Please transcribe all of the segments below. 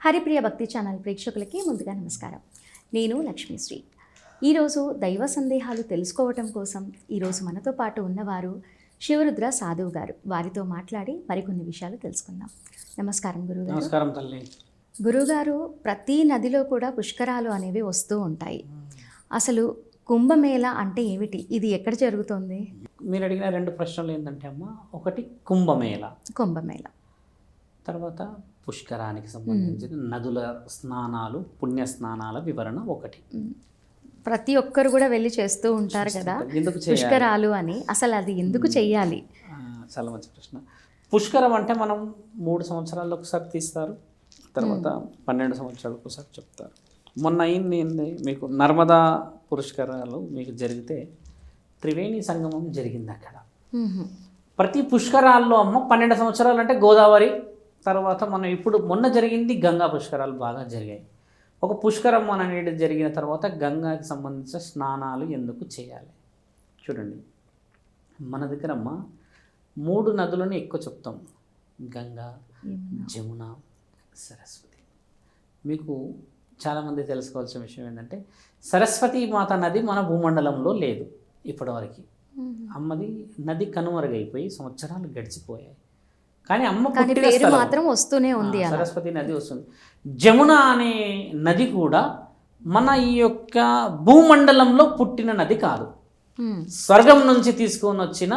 హరిప్రియ భక్తి ఛానల్ ప్రేక్షకులకి ముందుగా నమస్కారం. నేను లక్ష్మీశ్రీ. ఈరోజు దైవ సందేహాలు తెలుసుకోవటం కోసం ఈరోజు మనతో పాటు ఉన్నవారు శివరుద్ర సాధువు గారు. వారితో మాట్లాడి మరికొన్ని విషయాలు తెలుసుకుందాం. నమస్కారం గురుగారు. నమస్కారం తల్లి. గురుగారు, ప్రతి నదిలో కూడా పుష్కరాలు అనేవి వస్తూ ఉంటాయి. అసలు కుంభమేళ అంటే ఏమిటి? ఇది ఎక్కడ జరుగుతుంది? మీరు అడిగిన రెండు ప్రశ్నలు ఏంటంటే అమ్మ, ఒకటి కుంభమేళ, కుంభమేళ తర్వాత పుష్కరానికి సంబంధించిన నదుల స్నానాలు, పుణ్య స్నానాల వివరణ ఒకటి. ప్రతి ఒక్కరు కూడా వెళ్ళి చేస్తూ ఉంటారు కదా ఎందుకు పుష్కరాలు అని. అసలు అది ఎందుకు చెయ్యాలి? చాలా మంచి ప్రశ్న. పుష్కరం అంటే మనం 3 సంవత్సరాలకు ఒకసారి తీస్తారు, తర్వాత 12 సంవత్సరాలకు ఒకసారి చెప్తారు. మొన్న అయింది మీకు నర్మదా పుష్కరాలు మీకు జరిగితే త్రివేణి సంగమం జరిగింది అక్కడ. ప్రతి పుష్కరాల్లో అమ్మ 12 సంవత్సరాలు అంటే గోదావరి, తర్వాత మనం ఇప్పుడు మొన్న జరిగింది గంగా పుష్కరాలు బాగా జరిగాయి. ఒక పుష్కరం అనేది జరిగిన తర్వాత గంగాకి సంబంధించిన స్నానాలు ఎందుకు చేయాలి చూడండి. మన దగ్గర అమ్మ 3 నదులను ఎక్కువ చెప్తాం, గంగా, జమున, సరస్వతి. మీకు చాలామంది తెలుసుకోవాల్సిన విషయం ఏంటంటే సరస్వతి మాత నది మన భూమండలంలో లేదు ఇప్పటివరకు. అమ్మది నది కనుమరుగైపోయి సంవత్సరాలు గడిచిపోయాయి, కానీ అమ్మ పేరు మాత్రం వస్తూనే ఉంది. సరస్వతి నది వస్తుంది. జమున అనే నది కూడా మన ఈ యొక్క భూమండలంలో పుట్టిన నది కాదు, స్వర్గం నుంచి తీసుకొని వచ్చిన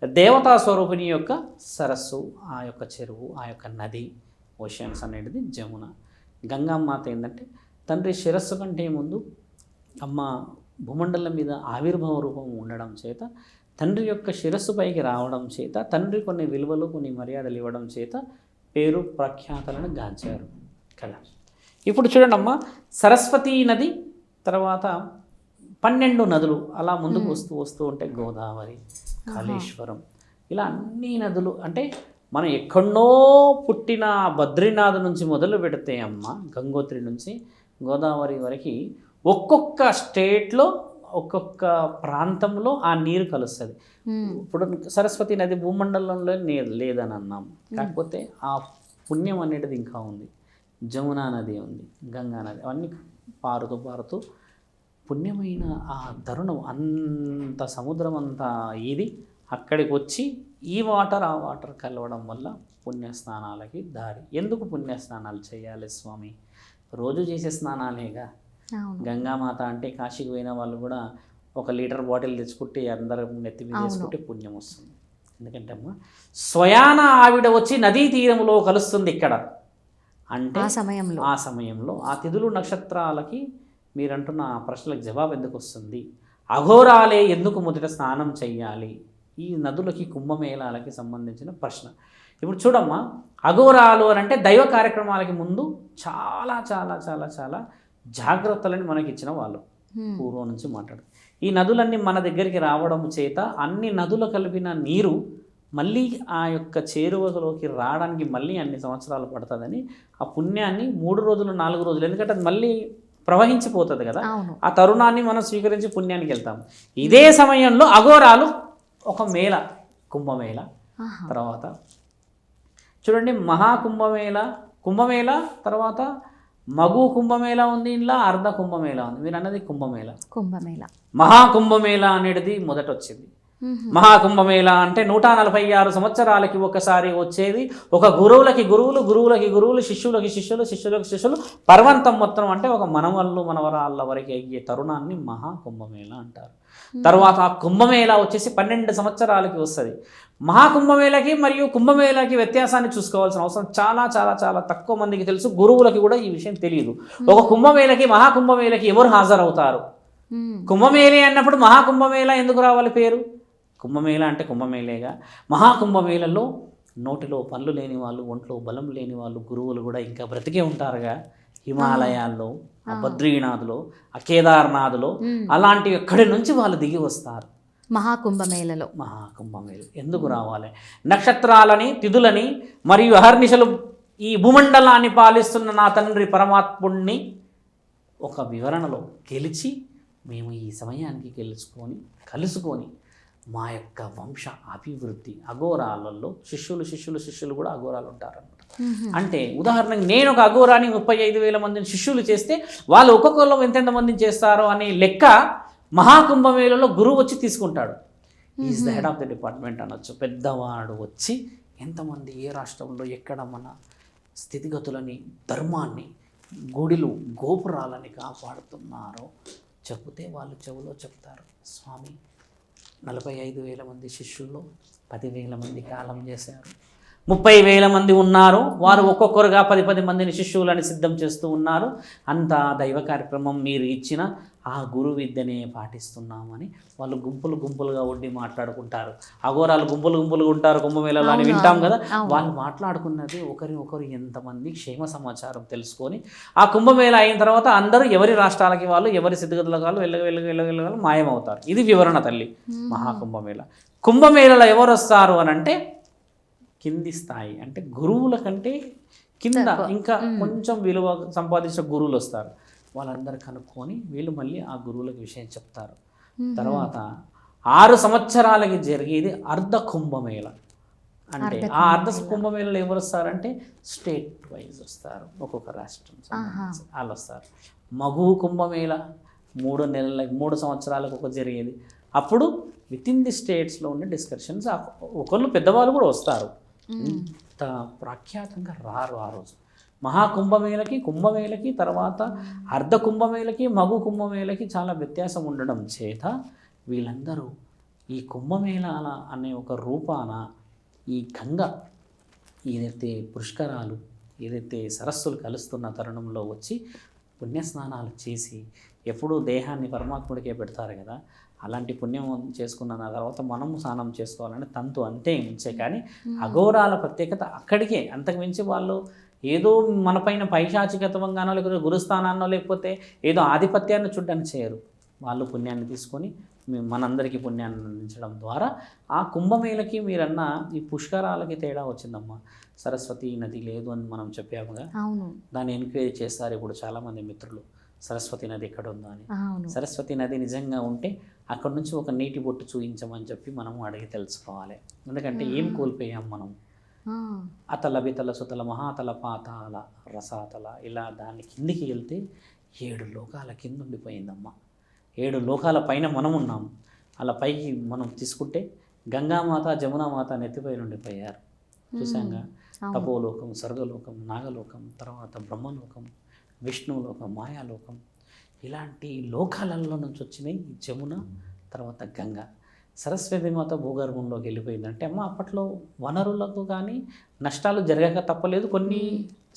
దేవతా స్వరూపిణి యొక్క సరస్సు, ఆ యొక్క చెరువు, ఆ యొక్క నది, ఓషన్స్ అనేది జమున. గంగామాత ఏంటంటే తండ్రి శిరస్సు కంటే ముందు అమ్మ భూమండలం మీద ఆవిర్భావ రూపం ఉండడం చేత, తండ్రి యొక్క శిరస్సు పైకి రావడం చేత, తండ్రి కొన్ని విలువలు, కొన్ని మర్యాదలు ఇవ్వడం చేత పేరు ప్రఖ్యాతలను గాంచారు కదా. ఇప్పుడు చూడండి అమ్మ, సరస్వతీ నది తర్వాత 12 నదులు అలా ముందుకు వస్తూ ఉంటే గోదావరి, కాళేశ్వరం, ఇలా అన్ని నదులు. అంటే మనం ఎక్కడో పుట్టిన బద్రీనాథ్ నుంచి మొదలు పెడితే అమ్మ, గంగోత్రి నుంచి గోదావరి వరకు ఒక్కొక్క స్టేట్లో ఒక్కొక్క ప్రాంతంలో ఆ నీరు కలుస్తుంది. ఇప్పుడు సరస్వతి నది భూమండలంలో లేదని అన్నాం, కాకపోతే ఆ పుణ్యం అనేది ఇంకా ఉంది. జమునా నది ఉంది, గంగా నది, అవన్నీ పారుతూ పుణ్యమైన ఆ తరుణం అంత సముద్రం అంతా ఇది అక్కడికి వచ్చి ఈ వాటర్ ఆ వాటర్ కలవడం వల్ల పుణ్యస్నానాలకి దారి. ఎందుకు పుణ్యస్నానాలు చేయాలి స్వామి? రోజు చేసే స్నానాలేగా. గంగామాత అంటే కాశీకి పోయిన వాళ్ళు కూడా 1 లీటర్ బాటిల్ తెచ్చుకుంటే అందరూ నెత్తి మీద వేసుకుంటే పుణ్యం వస్తుంది. ఎందుకంటే అమ్మ స్వయాన ఆవిడ వచ్చి నదీ తీరంలో కలుస్తుంది ఇక్కడ. అంటే ఆ సమయంలో ఆ తిథులు నక్షత్రాలకి మీరంటున్న ఆ ప్రశ్నలకు జవాబు ఎందుకు వస్తుంది? అఘోరాలే ఎందుకు మొదట స్నానం చెయ్యాలి? ఈ నదులకి, కుంభమేళాలకి సంబంధించిన ప్రశ్న. ఇప్పుడు చూడమ్మా, అఘోరాలు అని అంటే దైవ కార్యక్రమాలకి ముందు చాలా చాలా చాలా చాలా జాగ్రత్తలని మనకి ఇచ్చిన వాళ్ళు పూర్వం నుంచి మాట్లాడుతారు. ఈ నదులన్నీ మన దగ్గరికి రావడం చేత అన్ని నదులు కలిపిన నీరు మళ్ళీ ఆ యొక్క చేరువలోకి రావడానికి మళ్ళీ అన్ని సంవత్సరాలు పడుతుందని ఆ పుణ్యాన్ని 3 రోజులు 4 రోజులు, ఎందుకంటే అది మళ్ళీ ప్రవహించిపోతుంది కదా, ఆ తరుణాన్ని మనం స్వీకరించి పుణ్యానికి వెళ్తాం. ఇదే సమయంలో అఘోరాలు ఒక మేళ, కుంభమేళ. తర్వాత చూడండి, మహాకుంభమేళ, కుంభమేళ, తర్వాత మగు కుంభమేళ ఉంది, ఇంట్లో అర్ధ కుంభమేళ ఉంది. మీరు అన్నది కుంభమేళ. మహాకుంభమేళ అనేది మొదట వచ్చింది. మహాకుంభమేళ అంటే 146 సంవత్సరాలకి ఒకసారి వచ్చేది. ఒక గురువులకి గురువులు, గురువులకి గురువులు, శిష్యులకి శిష్యులు, శిష్యులకి శిష్యులు, పర్వంతం మొత్తం అంటే ఒక మనవళ్ళు మనవరాళ్ళ వరకు అయ్యే తరుణాన్ని మహాకుంభమేళ అంటారు. తర్వాత ఆ కుంభమేళ వచ్చేసి 12 సంవత్సరాలకి వస్తుంది. మహాకుంభమేళకి మరియు కుంభమేళకి వ్యత్యాసాన్ని చూసుకోవాల్సిన అవసరం చాలా చాలా చాలా తక్కువ మందికి తెలుసు. గురువులకి కూడా ఈ విషయం తెలియదు. ఒక కుంభమేళకి, మహాకుంభమేళకి ఎవరు హాజరవుతారు? కుంభమేళ అన్నప్పుడు మహాకుంభమేళ ఎందుకు రావాలి పేరు? కుంభమేళ అంటే కుంభమేళేగా. మహాకుంభమేళలో నోటిలో పళ్ళు లేని వాళ్ళు, ఒంట్లో బలం లేని వాళ్ళు, గురువులు కూడా ఇంకా బ్రతికే ఉంటారుగా. హిమాలయాల్లో, ఆ బద్రీనాథ్లో, ఆ కేదార్నాథ్లో, అలాంటి ఎక్కడి నుంచి వాళ్ళు దిగి వస్తారు మహాకుంభమేళలో. మహాకుంభమేళ ఎందుకు రావాలి? నక్షత్రాలని, తిథులని మరియు అహర్నిశలు ఈ భూమండలాన్ని పాలిస్తున్న నా తండ్రి పరమాత్ముడిని ఒక వివరణలో గెలిచి మేము ఈ సమయానికి కలుసుకొని మా యొక్క వంశ అభివృద్ధి. అఘోరాలలో శిష్యులు కూడా అఘోరాలు ఉంటారన్నమాట. అంటే ఉదాహరణకి నేను ఒక అఘోరాని 35,000 మందిని శిష్యులు చేస్తే వాళ్ళు ఒక్కొక్కరు ఎంతెంత మందిని చేస్తారో అనే లెక్క మహాకుంభమేళలో గురువు వచ్చి తీసుకుంటాడు. Is the head of the department అనొచ్చు. పెద్దవాడు వచ్చి ఎంతమంది ఏ రాష్ట్రంలో ఎక్కడ మన స్థితిగతులని, ధర్మాన్ని, గుడిలు, గోపురాలని కాపాడుతున్నారో చెబితే వాళ్ళు చెవులో చెప్తారు, స్వామి 45,000 మంది శిష్యుల్లో 10,000 మంది కాలం చేశారు, 30,000 మంది ఉన్నారు, వారు ఒక్కొక్కరుగా 10 మందిని శిష్యులని సిద్ధం చేస్తూ ఉన్నారు. అంత దైవ కార్యక్రమం మీరు ఇచ్చిన ఆ గురు విద్యనే పాటిస్తున్నామని వాళ్ళు గుంపులుగా ఉండి మాట్లాడుకుంటారు. అఘోరాలు గుంపులుగా ఉంటారు కుంభమేళలో అని వింటాం కదా. వాళ్ళు మాట్లాడుకున్నది ఒకరు ఎంతమంది క్షేమ సమాచారం తెలుసుకొని ఆ కుంభమేళ అయిన తర్వాత అందరూ ఎవరి రాష్ట్రాలకి వాళ్ళు, ఎవరి స్థితిగతులకు వాళ్ళు వెళ్ళగ మాయమవుతారు. ఇది వివరణ తల్లి మహాకుంభమేళ. కుంభమేళలో ఎవరు వస్తారు అని అంటే కింది స్థాయి, అంటే గురువుల కంటే కింద ఇంకా కొంచెం విలువ సంపాదించిన గురువులు వస్తారు. వాళ్ళందరూ కనుక్కొని వీళ్ళు మళ్ళీ ఆ గురువులకు విషయం చెప్తారు. తర్వాత 6 సంవత్సరాలకి జరిగేది అర్ధ కుంభమేళ. అంటే ఆ అర్ధ కుంభమేళలో ఎవరు వస్తారంటే స్టేట్ వైజ్ వస్తారు, ఒక్కొక్క రాష్ట్రం వాళ్ళు వస్తారు. మగు కుంభమేళ 3 సంవత్సరాలకు ఒక జరిగేది. అప్పుడు విత్ ఇన్ ది స్టేట్స్లో ఉండే డిస్కషన్స్, ఒకళ్ళు పెద్దవాళ్ళు కూడా వస్తారు. ఇంత ప్రఖ్యాతంగా రారు ఆ రోజు. మహాకుంభమేళకి, కుంభమేళకి, తర్వాత అర్ధ కుంభమేళకి, మగు కుంభమేళకి చాలా వ్యత్యాసం ఉండడం చేత వీళ్ళందరూ ఈ కుంభమేళాల అనే ఒక రూపాన ఈ గంగ ఏదైతే పుష్కరాలు, ఏదైతే సరస్సులు కలుస్తున్న తరుణంలో వచ్చి పుణ్యస్నానాలు చేసి ఎప్పుడూ దేహాన్ని పరమాత్ముడికే పెడతారు కదా, అలాంటి పుణ్యం చేసుకున్న తర్వాత మనము స్నానం చేసుకోవాలని తంతు అంతే ఉంచే. కానీ అఘోరాల ప్రత్యేకత అక్కడికే, అంతకుమించి వాళ్ళు ఏదో మనపైన పైశాచికత్వంగానో లేకపోతే గురుస్థానాన్నో లేకపోతే ఏదో ఆధిపత్యాన్ని చూడ్డానికి చేయరు. వాళ్ళు పుణ్యాన్ని తీసుకొని మనందరికీ పుణ్యాన్ని అందించడం ద్వారా ఆ కుంభమేళకి మీరన్న ఈ పుష్కరాలకి తేడా వచ్చిందమ్మా. సరస్వతి నది లేదు అని మనం చెప్పాముగా, దాన్ని ఎంక్వైరీ చేస్తారు ఇప్పుడు చాలామంది మిత్రులు, సరస్వతి నది ఎక్కడ ఉందో అని. సరస్వతి నది నిజంగా ఉంటే అక్కడ నుంచి ఒక నీటి బొట్టు చూపించమని చెప్పి మనం అడిగి తెలుసుకోవాలి. ఎందుకంటే ఏం కోల్పోయాం మనం. అతల బితల సుతల మహాతల పాతాల రసాతల, ఇలా దాని కిందికి వెళ్తే 7 లోకాల కింద ఉండిపోయిందమ్మా. 7 లోకాల పైన మనం ఉన్నాము. అలా పైకి మనం తీసుకుంటే గంగామాత, జమునామాత నెత్తిపై ఉండిపోయారు. చూసాంగా, తపోలోకం, స్వర్గలోకం, నాగలోకం, తర్వాత బ్రహ్మలోకం, విష్ణులోకం, మాయాలోకం, ఇలాంటి లోకాలలో నుంచి వచ్చినాయి జమున, తర్వాత గంగ. సరస్వతి మాత భూగర్భంలోకి వెళ్ళిపోయిందంటే అమ్మ అప్పట్లో వనరులకు కానీ నష్టాలు జరగక తప్పలేదు. కొన్ని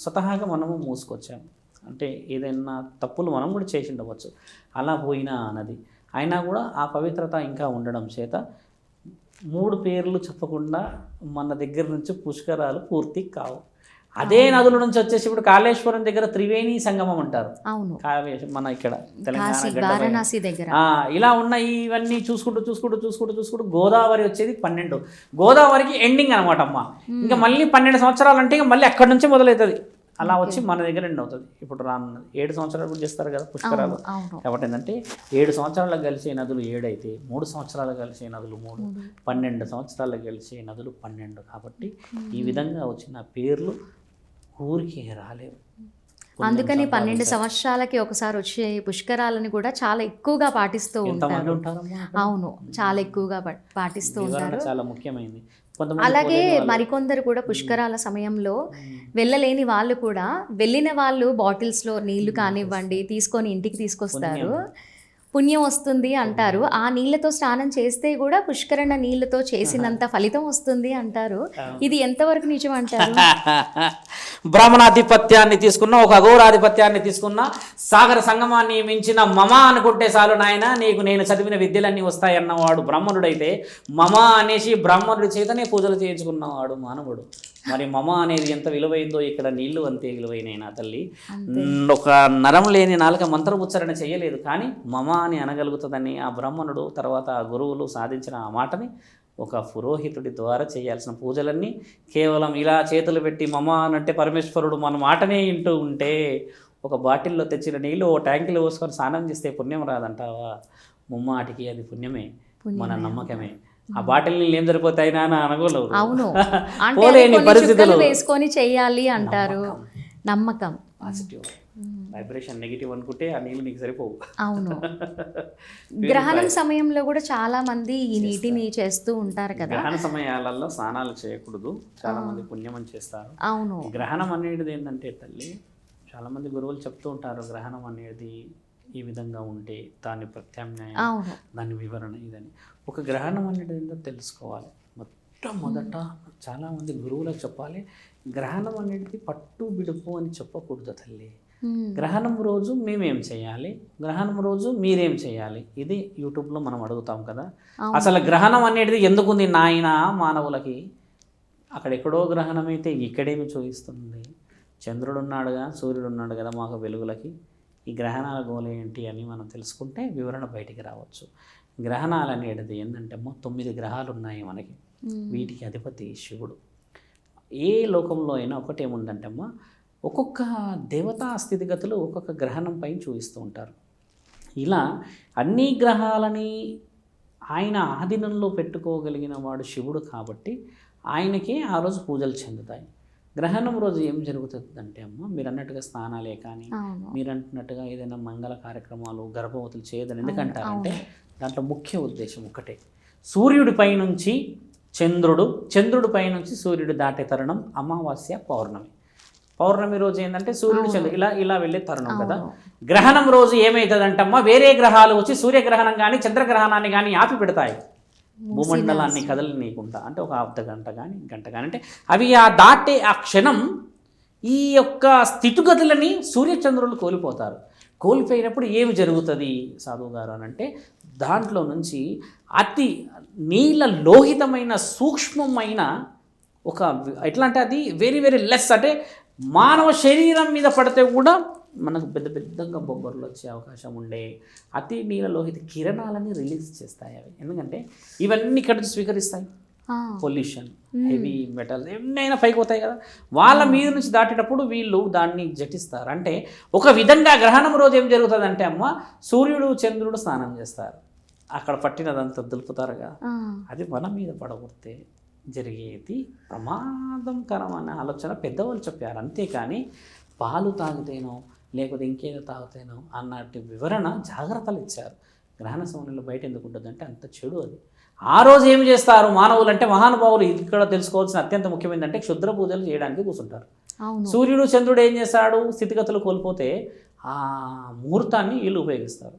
స్వతహాగా మనము మూసుకొచ్చాము, అంటే ఏదైనా తప్పులు మనం కూడా చేసి ఉండవచ్చు. అలా పోయిన నది అయినా కూడా ఆ పవిత్రత ఇంకా ఉండడం చేత 3 పేర్లు చెప్పకుండా మన దగ్గర నుంచి పుష్కరాలు పూర్తి కావు. అదే నదుల నుంచి వచ్చేసి ఇప్పుడు కాళేశ్వరం దగ్గర త్రివేణి సంగమం అంటారు. కాళేశ్వరం మన ఇక్కడ తెలంగాణ దగ్గర ఇలా ఉన్న ఇవన్నీ చూసుకుంటూ గోదావరి వచ్చేది 12. గోదావరికి ఎండింగ్ అనమాట అమ్మ. ఇంకా మళ్ళీ 12 సంవత్సరాలు అంటే ఇంకా మళ్ళీ అక్కడి నుంచి మొదలవుతుంది. అలా వచ్చి మన దగ్గర ఎండ్ అవుతుంది. ఇప్పుడు రానున్నది 7 సంవత్సరాలు కూడా చేస్తారు కదా పుష్కరాలు. కాబట్టి ఏంటంటే 7 సంవత్సరాలకు కలిసే నదులు 7 అయితే 3 సంవత్సరాలకు కలిసే నదులు 3, 12 సంవత్సరాలకు కలిసే నదులు 12. కాబట్టి ఈ విధంగా వచ్చిన పేర్లు ఊరికి రాలేవు. అందుకని 12 సంవత్సరాలకి ఒకసారి వచ్చే పుష్కరాలని కూడా చాలా ఎక్కువగా పాటిస్తూ ఉంటారు. అవును, చాలా ఎక్కువగా పాటిస్తూ ఉంటారు. చాలా ముఖ్యమైనది. అలాగే మరికొందరు కూడా పుష్కరాల సమయంలో వెళ్ళలేని వాళ్ళు కూడా వెళ్ళిన వాళ్ళు బాటిల్స్లో నీళ్లు కానివ్వండి తీసుకొని ఇంటికి తీసుకొస్తారు. పుణ్యం వస్తుంది అంటారు. ఆ నీళ్ళతో స్నానం చేస్తే కూడా పుష్కరణ నీళ్ళతో చేసినంత ఫలితం వస్తుంది అంటారు. ఇది ఎంతవరకు నిజం అంటారు? బ్రాహ్మణాధిపత్యాన్ని తీసుకున్నా, ఒక అఘోరాధిపత్యాన్ని తీసుకున్నా, సాగర సంగమాన్ని మించిన మమ అనుకుంటే చాలు నాయన నీకు నేను చదివిన విద్యలన్నీ వస్తాయన్నవాడు బ్రాహ్మణుడైతే, మమ అనేసి బ్రాహ్మణుడి చేతనే పూజలు చేయించుకున్నవాడు మానవుడు. మరి మమ అనేది ఎంత విలువైందో ఇక్కడ నీళ్లు అంతే విలువైన నా తల్లి. ఒక నరం లేని నాలుక మంత్రముచ్చరణ చేయలేదు, కానీ మమ అని అనగలుగుతుందని ఆ బ్రాహ్మణుడు తర్వాత ఆ గురువులు సాధించిన ఆ మాటని ఒక పురోహితుడి ద్వారా చేయాల్సిన పూజలన్నీ కేవలం ఇలా చేతులు పెట్టి మమ అనంటే పరమేశ్వరుడు మన మాటనే వింటూ ఉంటే ఒక బాటిల్లో తెచ్చిన నీళ్ళు ఓ ట్యాంకులో పోసుకొని స్నానం చేస్తే పుణ్యం రాదంటావా? ముమ్మాటికి అది పుణ్యమే, మన నమ్మకమే. ఆ బాటిల్ నీళ్ళు ఏం సరిపోతాయి నాన్న అనగలవు. అవును, అంటే పోలేని కొన్ని పరిస్థితులు. చుక్కలు వేసుకొని చేయాలి అంటారు. నమ్మకం. పాజిటివ్ వైబ్రేషన్ నెగిటివ్ అనుకుంటే ఆ నీళ్ళు నీకు సరిపోవు. అవును. గ్రహణం సమయంలో కూడా చాలా మంది ఈ నీటిని చేస్తూ ఉంటారు కదా. గ్రహణ సమయాలలో స్నానాలు చేయకూడదు, చాలా మంది పుణ్యమని చేస్తారు. అవును. గ్రహణం అనేది ఏంటంటే తల్లి, చాలా మంది గురువులు చెప్తూ ఉంటారు గ్రహణం అనేది ఈ విధంగా ఉంటే దాని ప్రత్యామ్నాయం, అవును. దాని వివరణ ఇదని. ఒక గ్రహణం అనేది ఏంటో తెలుసుకోవాలి. మొట్టమొదట చాలామంది గురువులకు చెప్పాలి, గ్రహణం అనేది పట్టు బిడుపు అని చెప్పకూడదు తల్లి. గ్రహణం రోజు మేమేం చేయాలి, గ్రహణం రోజు మీరేం చేయాలి, ఇది యూట్యూబ్లో మనం అడుగుతాం కదా. అసలు గ్రహణం అనేది ఎందుకుంది నాయన మానవులకి? అక్కడెక్కడో గ్రహణం అయితే ఇక్కడేమి చూపిస్తుంది? చంద్రుడు ఉన్నాడుగా, సూర్యుడు ఉన్నాడు కదా మాకు వెలుగులకి. ఈ గ్రహణాల గోల ఏంటి అని మనం తెలుసుకుంటే వివరణ బయటికి రావచ్చు. గ్రహణాలు అనేది ఏంటంటే 9 గ్రహాలు ఉన్నాయి మనకి. వీటికి అధిపతి శివుడు. ఏ లోకంలో అయినా ఒకటేముందంటే అమ్మ, ఒక్కొక్క దేవతా స్థితిగతులు ఒక్కొక్క గ్రహణం పైన చూపిస్తూ ఉంటారు. ఇలా అన్ని గ్రహాలని ఆయన ఆధీనంలో పెట్టుకోగలిగిన వాడు శివుడు కాబట్టి ఆయనకి ఆ రోజు పూజలు చెందుతాయి. గ్రహణం రోజు ఏం జరుగుతుందంటే అమ్మ, మీరు అన్నట్టుగా స్నానాలే కానీ, మీరు అంటున్నట్టుగా ఏదైనా మంగళ కార్యక్రమాలు గర్భవతులు చేయదని ఎందుకంటారంటే దాంట్లో ముఖ్య ఉద్దేశం ఒకటే, సూర్యుడి పైనుంచి చంద్రుడి పైనుంచి సూర్యుడు దాటే తరుణం అమావాస్య, పౌర్ణమి. పౌర్ణమి రోజు ఏంటంటే సూర్యుడు చంద్రుడు ఇలా వెళ్ళే తరుణం కదా. గ్రహణం రోజు ఏమవుతుందంటమ్మా, వేరే గ్రహాలు వచ్చి సూర్యగ్రహణం కానీ చంద్రగ్రహణాన్ని కానీ ఆపి పెడతాయి. భూమండలాన్ని కదలనీయకుండా, అంటే ఒక అర్ధ గంట కానీ గంట కానీ, అంటే అవి ఆ దాటే ఆ క్షణం ఈ యొక్క స్థితిగతులని సూర్యచంద్రులు కోల్పోతారు. కోల్పోయినప్పుడు ఏమి జరుగుతుంది సాధువు గారు అని అంటే, దాంట్లో నుంచి అతి నీల లోహితమైన సూక్ష్మమైన ఒక ఎట్లా అంటే అది వెరీ వెరీ లెస్, అంటే మానవ శరీరం మీద పడితే కూడా మనకు పెద్ద పెద్దగా బొబ్బర్లు వచ్చే అవకాశం ఉండే అతి నీలలోహిత కిరణాలని రిలీజ్ చేస్తాయి అవి. ఎందుకంటే ఇవన్నీ ఇక్కడ స్వీకరిస్తాయి పొల్యూషన్, హెవీ మెటల్స్ ఏమైనా పైకి పోతాయి కదా, వాళ్ళ మీద నుంచి దాటేటప్పుడు వీళ్ళు దాన్ని జటిస్తారు. అంటే ఒక విధంగా గ్రహణం రోజు ఏం జరుగుతుందంటే అమ్మ, సూర్యుడు చంద్రుడు స్నానం చేస్తారు, అక్కడ పట్టినదంతా దులుపుతారుగా, అది మన మీద పడగొడితే జరిగేది ప్రమాదంకరం అనే ఆలోచన పెద్దవాళ్ళు చెప్పారు. అంతేకాని పాలు తాగితేనో లేకపోతే ఇంకేదో తాగితేనో అన్నట్టు వివరణ జాగ్రత్తలు ఇచ్చారు. గ్రహణ సమయంలో బయట ఎందుకు ఉంటుందంటే అంత చెడు అది. ఆ రోజు ఏం చేస్తారు మానవులు అంటే, మహానుభావులు ఇక్కడ తెలుసుకోవాల్సిన అత్యంత ముఖ్యమైనదంటే క్షుద్ర పూజలు చేయడానికి కూర్చుంటారు. సూర్యుడు చంద్రుడు ఏం చేస్తాడు, స్థితిగతులు కోల్పోతే ఆ ముహూర్తాన్ని వీళ్ళు ఉపయోగిస్తారు.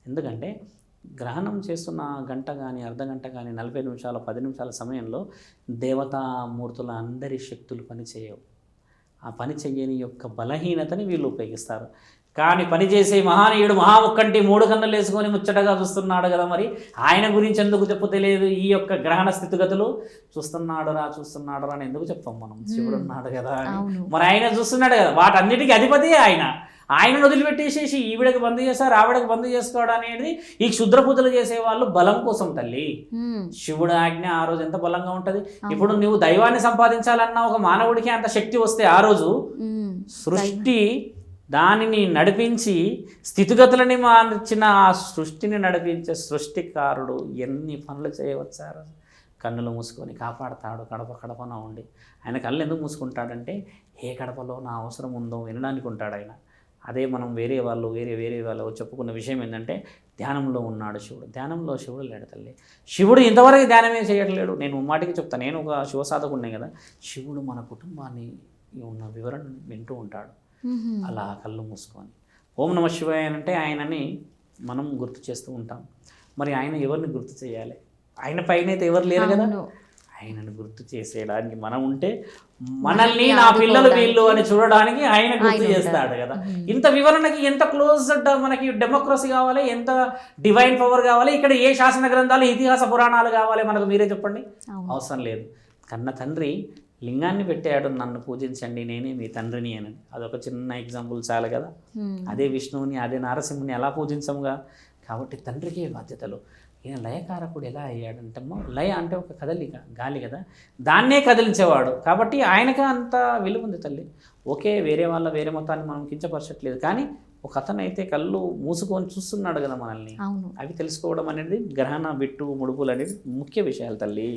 ఎందుకంటే గ్రహణం చేస్తున్న గంట కానీ అర్ధగంట కానీ 40 నిమిషాలు 10 నిమిషాల సమయంలో దేవతామూర్తుల అందరి శక్తులు పనిచేయవు. ఆ పని చెయ్యని యొక్క బలహీనతని వీళ్ళు ఉపయోగిస్తారు. కానీ పనిచేసే మహానీయుడు మహాముక్కంటి 3 కన్నులు వేసుకొని ముచ్చటగా చూస్తున్నాడు కదా, మరి ఆయన గురించి ఎందుకు చెప్పు తెలియదు? ఈ యొక్క గ్రహణ స్థితిగతులు చూస్తున్నాడురా అని ఎందుకు చెప్తాం మనం? శివుడు ఉన్నాడు కదా అని. మరి ఆయన చూస్తున్నాడు కదా, వాటన్నిటికీ అధిపతి ఆయనను వదిలిపెట్టేసేసి ఈవిడకి బంద్ చేస్తారు, ఆవిడకి బంద్ చేసుకోవడం అనేది ఈ క్షుద్ర పూజలు చేసే వాళ్ళు బలం కోసం తల్లి. శివుడు ఆజ్ఞ ఆ రోజు ఎంత బలంగా ఉంటుంది. ఇప్పుడు నువ్వు దైవాన్ని సంపాదించాలన్నా ఒక మానవుడికి అంత శక్తి వస్తే ఆ రోజు సృష్టి దానిని నడిపించి స్థితిగతులని మార్చిన ఆ సృష్టిని నడిపించే సృష్టికారుడు ఎన్ని పనులు చేయవచ్చారు. కన్నులు మూసుకొని కాపాడతాడు కడపన ఉండి. ఆయన కళ్ళు ఎందుకు మూసుకుంటాడంటే ఏ కడపలో నా అవసరం ఉందో వినడానికి ఉంటాడు ఆయన. అదే మనం వేరే వాళ్ళు చెప్పుకున్న విషయం ఏంటంటే, ధ్యానంలో ఉన్నాడు శివుడు. ధ్యానంలో శివుడు లేడు తల్లి. శివుడు ఇంతవరకు ధ్యానమే చేయట్లేడు. నేను మాటికి చెప్తాను, నేను ఒక శివసాధకుడినే కదా. శివుడు మన కుటుంబాన్ని ఉన్న వివరణ వింటూ ఉంటాడు అలా కళ్ళు మూసుకొని. ఓం నమ శివాయ అంటే ఆయనని మనం గుర్తు చేస్తూ ఉంటాం. మరి ఆయన ఎవరిని గుర్తు చేయాలి? ఆయన పైన అయితే ఎవరు లేరు కదా. ఆయనను గుర్తు చేసేయడానికి మనం ఉంటే మనల్ని నా పిల్లలు వీళ్ళు అని చూడడానికి ఆయన గుర్తు చేస్తాడు కదా. ఇంత వివరణకి ఎంత క్లోజ్ మనకి డెమోక్రసీ కావాలి, ఎంత డివైన్ పవర్ కావాలి, ఇక్కడ ఏ శాసన గ్రంథాలు ఇతిహాస పురాణాలు కావాలి మనకు? మీరే చెప్పండి. అవసరం లేదు. కన్న తండ్రి లింగాన్ని పెట్టాడు, నన్ను పూజించండి నేనే మీ తండ్రిని అని. అదొక చిన్న ఎగ్జాంపుల్ చాలు కదా. అదే విష్ణువుని అదే నారసింహుని ఎలా పూజించముగా. కాబట్టి తండ్రికే బాధ్యతలు. ఈయన లయకారకుడు ఎలా అయ్యాడంటమ్మో, లయ అంటే ఒక కదలిక, గాలి కదా, దాన్నే కదిలించేవాడు. కాబట్టి ఆయనకే అంత విలువ ఉంది తల్లి. ఓకే, వేరే మతాన్ని మనం కించపరచట్లేదు, కానీ ఒక అతను అయితే కళ్ళు మూసుకొని చూస్తున్నాడు కదా మనల్ని. అవును. అవి తెలుసుకోవడం అనేది గ్రహణ బిట్టు ముడుపులు అనేది ముఖ్య విషయాలు తల్లి.